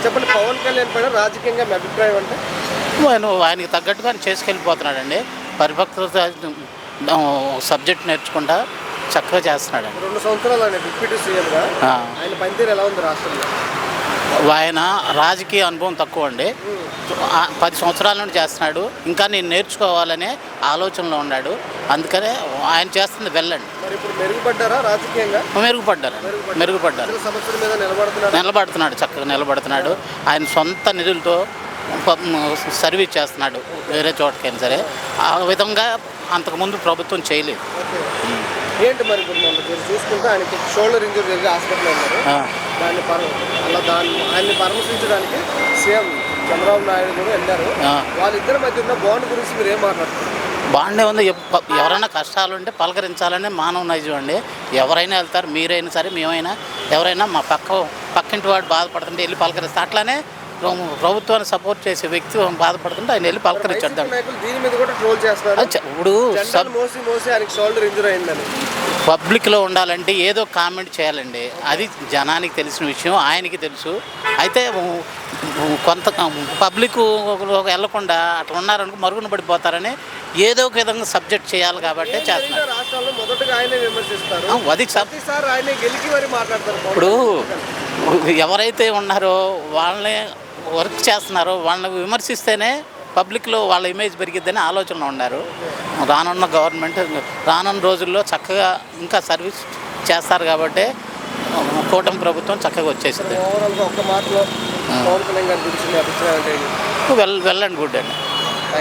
చెప్పండి, పవన్ కళ్యాణ్ పైన రాజకీయంగా మీ అభిప్రాయం అంటే? ఆయనకి తగ్గట్టుగా ఆయన చేసుకెళ్ళిపోతున్నాడండి. పరిపక్వత సబ్జెక్ట్ నేర్చుకుంటా చక్కగా చేస్తున్నాడండి. 2 సంవత్సరాలు ఆయన డిప్యూటీ సీఎంగా ఆయన పనితీరు ఎలా ఉంది రాష్ట్రంలో? ఆయన రాజకీయ అనుభవం తక్కువ అండి. 10 సంవత్సరాల నుండి చేస్తున్నాడు. ఇంకా నేను నేర్చుకోవాలనే ఆలోచనలో ఉన్నాడు. అందుకనే ఆయన చేస్తుంది వెళ్ళండి. మరి ఇప్పుడు మెరుగుపడ్డారా రాజకీయంగా? మెరుగుపడ్డారు. సమస్యల మీద నిలబడుతున్నాడు, చక్కగా నిలబడుతున్నాడు. ఆయన సొంత నిధులతో సర్వీస్ చేస్తున్నాడు వేరే చోటకైనా సరే. ఆ విధంగా అంతకుముందు ప్రభుత్వం చేయలేదు. ఏంటి మరి ఇప్పుడు మనం చూసుకుంటే ఆయనకి షోల్డర్ ఇంజరీ జరిగి హాస్పిటల్లో ఉన్నారు. ఆయన్ని పరామర్శించడానికి సీఎం చంద్రబాబు నాయుడు కూడా వెళ్ళారు. వాళ్ళిద్దరి మధ్య ఉన్న బాండ్ గురించి మీరు ఏం మాట్లాడుతున్నారు? బాగుండే ఉంది. ఎవరైనా కష్టాలు ఉంటే పలకరించాలనే మానవ నైజం అండి. ఎవరైనా వెళ్తారు, మీరైనా సరే మేమైనా ఎవరైనా మా పక్కింటి వాడు బాధపడుతుంటే వెళ్ళి పలకరిస్తే, అట్లానే ప్రభుత్వాన్ని సపోర్ట్ చేసే వ్యక్తి బాధపడుతుంటే ఆయన వెళ్ళి పలకరించడం. ఇప్పుడు పబ్లిక్లో ఉండాలంటే ఏదో కామెంట్ చేయాలండి. అది జనానికి తెలిసిన విషయం, ఆయనకి తెలుసు. అయితే కొంత పబ్లిక్ వెళ్లకుండా అట్లా ఉన్నారనుకో మరుగున పడిపోతారని ఏదో ఒక విధంగా సబ్జెక్ట్ చేయాలి కాబట్టి చేస్తున్నారు. ఇప్పుడు ఎవరైతే ఉన్నారో వాళ్ళని వర్క్ చేస్తున్నారో వాళ్ళని విమర్శిస్తేనే పబ్లిక్లో వాళ్ళ ఇమేజ్ పెరిగిద్దని ఆలోచనలో ఉన్నారు. రానున్న గవర్నమెంట్ రానున్న రోజుల్లో చక్కగా ఇంకా సర్వీస్ చేస్తారు కాబట్టి కూటమి ప్రభుత్వం చక్కగా వచ్చేసింది. వెళ్ళండి గుడ్ అండి.